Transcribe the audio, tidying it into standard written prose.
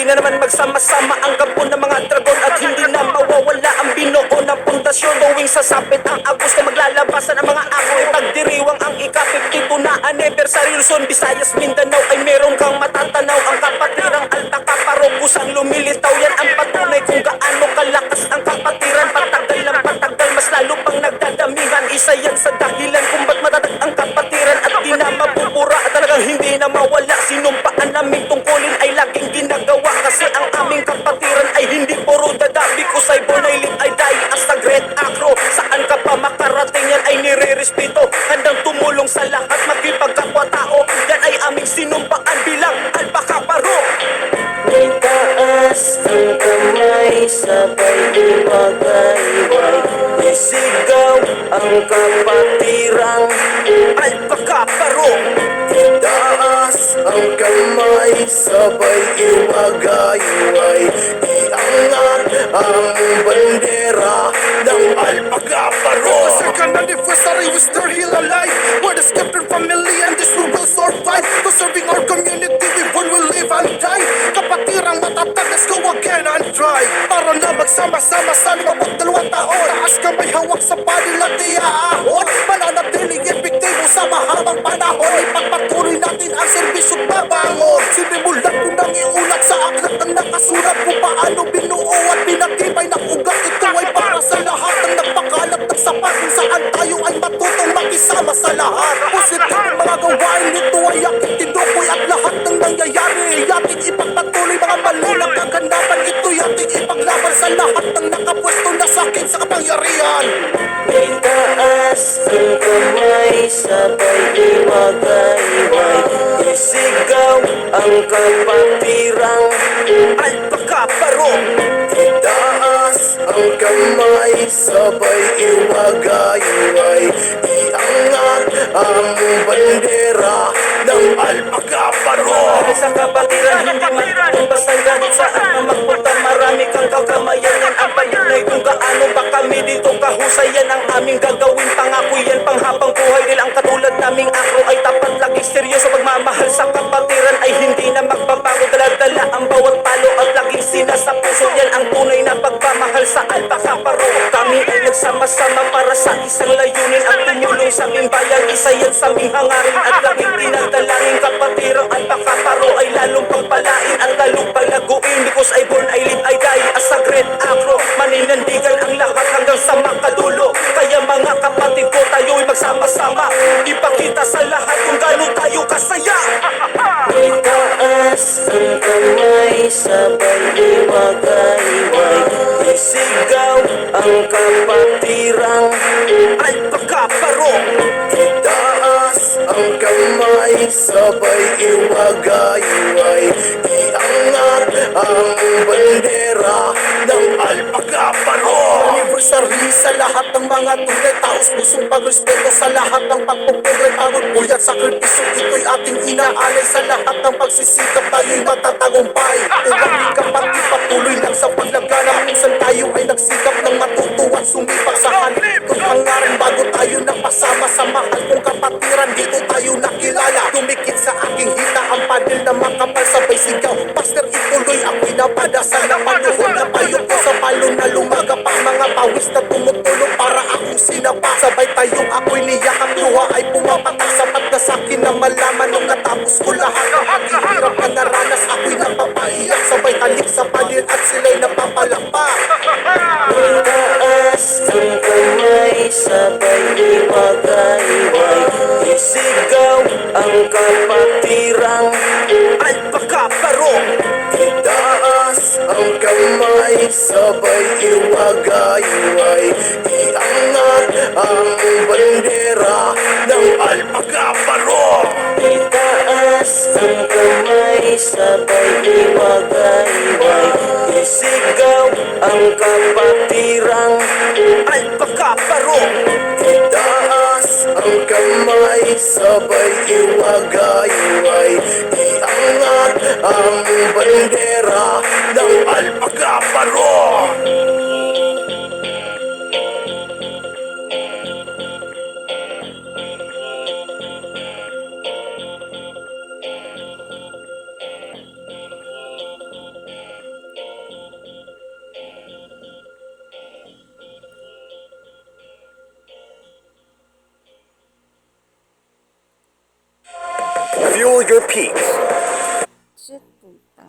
na naman magsama-sama ang kampo ng mga dragon. At hindi na mawawala ang binuo ng pundasyon. Tuwing sasapit ang Agosto, maglalabasan ang mga ako. Pagdiriwang ang ika-52 na anibersaryo. Luzon, Visayas, Mindanao ay meron kang matatanaw. Ang kapatirang Alta Caparog, kusang lumilitaw. Yan ang patunay kung gaano kalakas ang kapatiran. Patagal ng patagal, mas lalo pang nagdadamihan. Isa yan sa dahilan kung ba't matatag ang kapatiran. At di na mapupura at talagang hindi na mawala. Sinumpaan naming tungkulin ay laging ginagawa. Kasi ang aming kapatiran ay hindi puro dadabi. Kusay bonay lit ay dahil as the great acro. Saan ka pa makarating yan ay nire-respeto. Handang tumulong sa lahat magkipagkapwa-tao. Yan ay aming sinumpaan bilang Alpha Caparo. Itaas ang kamay, sabay lumagayway. Isigaw ang kapatirang Alpha Caparo. itaas ang kamay, sabay iwagayway. Iangat ang bandera ng Alpha Caparo. Second anniversary, we still here alive. We're the Skeptic family and this we will survive. Conserving our community, we will live and die. Kapatirang matatag, let's go again and try. Para na magsama-sama sa loob dalawang taon. Taas kamay, hawak sa panilang tiyaahon. Mananatiling epektibo sa mahabang panahon. Ipagpatuloy natin ang serbisyo't babangon. Sinimulan ko nang iulat sa aklat ang nakasulat kung paano binuo at pinagtibay ng ugat. Ito ay para sa lahat ng nagpakalat ng sapat kung saan tayo ay matutong makisama sa lahat. Positibong mga gawain nito ay aking tinukoy at lahat ng nangyayari ay ating ipagpatuloy. Mga mali na kaganapan ito'y ating ipaglaban sa lahat ng nakapwesto na sakit sa kapangyarihan. itaas ang kamay, sabay iwagayway. Isigaw ang kapatirang Alpha Caparo. itaas ang kamay, sabay iwagayway. Iangat ang bandera ng Alpha Caparo. Sa kapatiran, hindi matutumbas ang ganit saan na magpunta. Marami kang kakamayan, yan ang palinay kung gaano ba kami dito kahusay. Yan ang aming gagawin, pangako yan panghabang buhay nila. Ang katulad naming ako ay tapat lagi seryoso. Pagmamahal sa kapatiran ay hindi na magbabago. Dala-dala ang bawat palo at laging sinasa puso. Yan ang tunay na pagmamahal sa Alpha Caparo. Kami ay nagsama-sama para sa isang layunin. Ang tumulong sa aming bayan, isa yan sa aming hangarin. At laging dinadalangin kapatirang Alpha Caparo ay lalong pagpalain at lalong palaguin. Because I born, I live, I die as a great acro. Maninandigan ang lahat hanggang sa makadulo. Kaya mga kapatid ko, tayo'y magsama-sama. Ipakita sa lahat kung gaano tayo kasaya. Itaas ang kamay, sabay iwagayway. Isigaw ang kapatirang Alpha Caparo. itaas ang kamay, sabay iwagayway. Iangat ang bandera ng Alpha Caparo. Anniversary sa lahat ng mga tunay, taos pusong pagrespeto sa lahat ng pagpupugay, pagod, puyat, sakripisyo. Ito'y ating inaalay sa lahat ng pagsisikap. Tayo'y matatagumpay. Uwang kapatid, patuloy lang sa paglaganap. Minsan tayo ay nagsikap ng matuto at sumipak sa halip. Ito'y hangarin bago tayo napasama sa mahal kong kapatiran. Dito tayo nakilala. Dumikit sa aking hita ang padil na makapal, sabay sigaw. Master, ituloy ako'y napadasal na panuhod na payo ko sa palo na lumaga pa. Mga pawis na tumutulong para akong sinapa. Sabay tayong ako'y niyakap, luha ay pumapatak. Sapat na sa'kin na malaman nung natapos ko lahat ng aking hirap na naranas. Ako'y napapaiyak, sabay halik sa palil at sila'y napapalakpak. itaas ang kamay, sabay iwagayway. Isigaw ang kapatirang Alpha Caparo. itaas ang kamay, sabay iwagayway. Iangat ang bandera ng Alpha Caparo. itaas ang kamay, sabay iwagayway. Isigaw ang kapatirang Alpha Caparo. itaas ang kamay, sabay iwagayway. Iangat ang bandera ng Alpha Caparo. Tiger Peaks. Shit, puta.